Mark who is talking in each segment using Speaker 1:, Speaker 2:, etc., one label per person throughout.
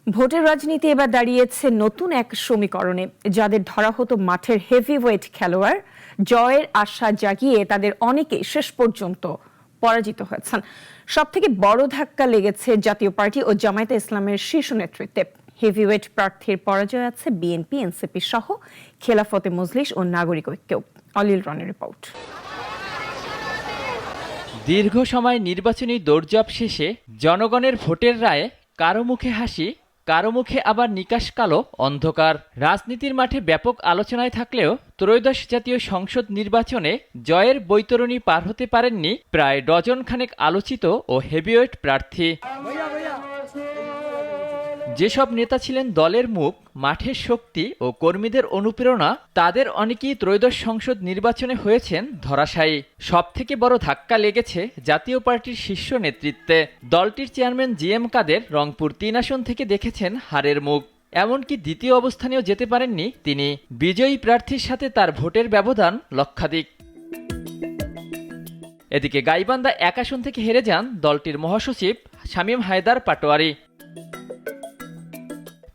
Speaker 1: ভোটের রাজনীতি এবার দাঁড়িয়েছে নতুন এক সমীকরণে। যাদের ধরা হতো মাঠের হেভিওয়েট খেলোয়াড়, জয়ের আশা জাগিয়ে তাদের অনেকে শেষ পর্যন্ত পরাজিত হয়েছেন। সবথেকে বড় ধাক্কা লেগেছে জাতীয় পার্টি ও জামায়াতে ইসলামের শীর্ষ নেতৃত্বে। হেভিওয়েট প্রার্থীর পরাজয় আছে বিএনপি, এনসিপি সহ খেলাফতে মজলিস ও নাগরিক ঐক্যেও। অলিল রনের রিপোর্ট।
Speaker 2: দীর্ঘ সময় নির্বাচনী দৌড়ঝাঁপ শেষে জনগণের ভোটের রায়ে কারো মুখে হাসি, কারো মুখে আবার নিকাশ কালো অন্ধকার। রাজনীতির মাঠে ব্যাপক আলোচনায় থাকলেও ত্রয়োদশ জাতীয় সংসদ নির্বাচনে জয়ের বৈতরণী পার হতে পারেননি প্রায় ডজন খানেক আলোচিত ও হেভিওয়েট প্রার্থী। যেসব নেতা ছিলেন দলের মুখ, মাঠের শক্তি ও কর্মীদের অনুপ্রেরণা, তাদের অনেকেই ত্রয়োদশ সংসদ নির্বাচনে হয়েছেন ধরাশায়ী। সবথেকে বড় ধাক্কা লেগেছে জাতীয় পার্টির শীর্ষ নেতৃত্বে। দলটির চেয়ারম্যান জিএম কাদের রংপুর ৩ আসন থেকে দেখেছেন হারের মুখ। এমনকি দ্বিতীয় অবস্থানেও যেতে পারেননি তিনি। বিজয়ী প্রার্থীর সাথে তার ভোটের ব্যবধান লক্ষাধিক। এদিকে গাইবান্ধা ১ আসন থেকে হেরে যান দলটির মহাসচিব শামীম হায়দার পাটোয়ারি।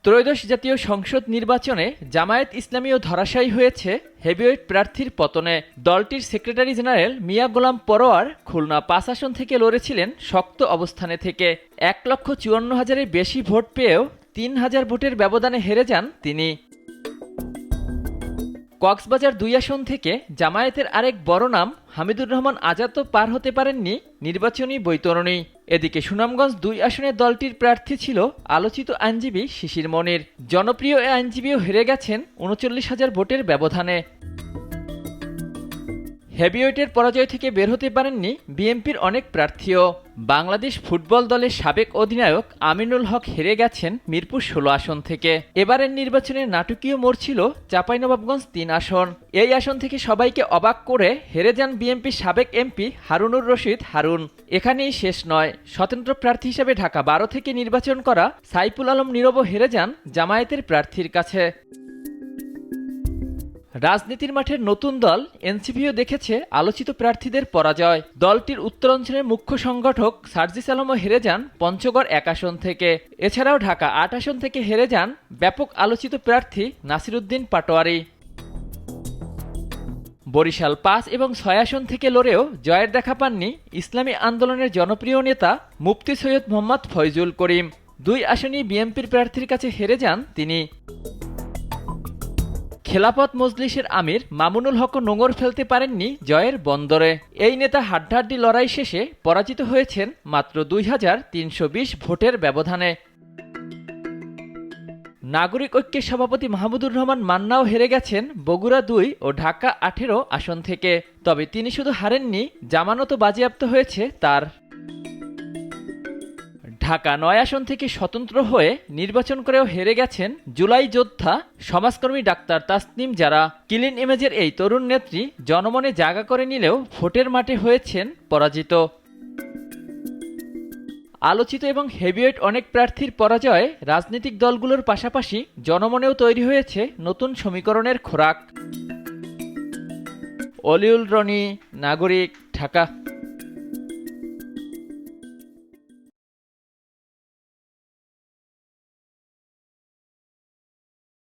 Speaker 2: ত্রয়োদশ জাতীয় সংসদ নির্বাচনে জামায়াত ইসলামীও ধরাশায়ী হয়েছে হেভিওয়েট প্রার্থীর পতনে। দলটির সেক্রেটারি জেনারেল মিয়া গোলাম পরোয়ার খুলনা ৫ আসন থেকে লড়েছিলেন শক্ত অবস্থানে থেকে। ১,৫৪,০০০-এর বেশি ভোট পেয়েও ৩,০০০ ভোটের ব্যবধানে হেরে যান তিনি। কক্সবাজার ২ আসন থেকে জামায়াতের আরেক বড় নাম হামিদুর রহমান আজাদও পার হতে পারেননি নির্বাচনী বৈতরণী। এদিকে সুনামগঞ্জ ২ আসনের দলটির প্রার্থী ছিল আলোচিত আইনজীবী শিশির মনির। জনপ্রিয় এ আইনজীবীও হেরে গেছেন ৩৯,০০০ ভোটের ব্যবধানে। হেভিওয়েটের পরাজয় থেকে বের হতে পারেননি বিএনপির অনেক প্রার্থীও। বাংলাদেশ ফুটবল দলের সাবেক অধিনায়ক আমিনুল হক হেরে গেছেন মিরপুর ১৬ আসন থেকে। এবারের নির্বাচনে নাটকীয় মোড় ছিল চাঁপাইনবাবগঞ্জ ৩ আসন। এই আসন থেকে সবাইকে অবাক করে হেরে যান বিএনপির সাবেক এমপি হারুনুর রশিদ হারুন। এখানেই শেষ নয়, স্বতন্ত্র প্রার্থী হিসেবে ঢাকা ১২ থেকে নির্বাচন করা সাইফুল আলম নীরবও হেরে যান জামায়াতের প্রার্থীর কাছে। রাজনীতির মাঠের নতুন দল এনসিপিও দেখেছে আলোচিত প্রার্থীদের পরাজয়। দলটির উত্তরাঞ্চলের মুখ্য সংগঠক সার্জিস আলমও হেরে যান পঞ্চগড় ১ আসন থেকে। এছাড়াও ঢাকা ৮ আসন থেকে হেরে যান ব্যাপক আলোচিত প্রার্থী নাসিরউদ্দিন পাটোয়ারি। বরিশাল ৫ এবং ৬ আসন থেকে লড়েও জয়ের দেখা পাননি ইসলামী আন্দোলনের জনপ্রিয় নেতা মুফতি সৈয়দ মোহাম্মদ ফয়জুল করিম। ২ আসনেই বিএনপির প্রার্থীর কাছে হেরে যান তিনি। খেলাফত মজলিসের আমির মামুনুল হকও নোঙর ফেলতে পারেননি জয়ের বন্দরে। এই নেতা হাড্ডাহাড্ডি লড়াই শেষে পরাজিত হয়েছেন মাত্র ২,৩২০ ভোটের ব্যবধানে। নাগরিক ঐক্যের সভাপতি মাহমুদুর রহমান মান্নাও হেরে গেছেন বগুড়া ২ ও ঢাকা ১৮ আসন থেকে। তবে তিনি শুধু হারেননি, জামানতও বাজেয়াপ্ত হয়েছে তার। ঢাকা ৯ আসন থেকে স্বতন্ত্র হয়ে নির্বাচন করেও হেরে গেছেন জুলাই যোদ্ধা সমাজকর্মী ডাক্তার তাসনিম জারা। ক্লিন ইমেজের এই তরুণ নেত্রী জনমনে জায়গা করে নিলেও ভোটের মাঠে হয়েছেন পরাজিত। আলোচিত এবং হেভিওয়েট অনেক প্রার্থীর পরাজয়ে রাজনৈতিক দলগুলোর পাশাপাশি জনমনেও তৈরি হয়েছে নতুন সমীকরণের খোরাক। অলিউল রনি, নাগরিক, ঢাকা।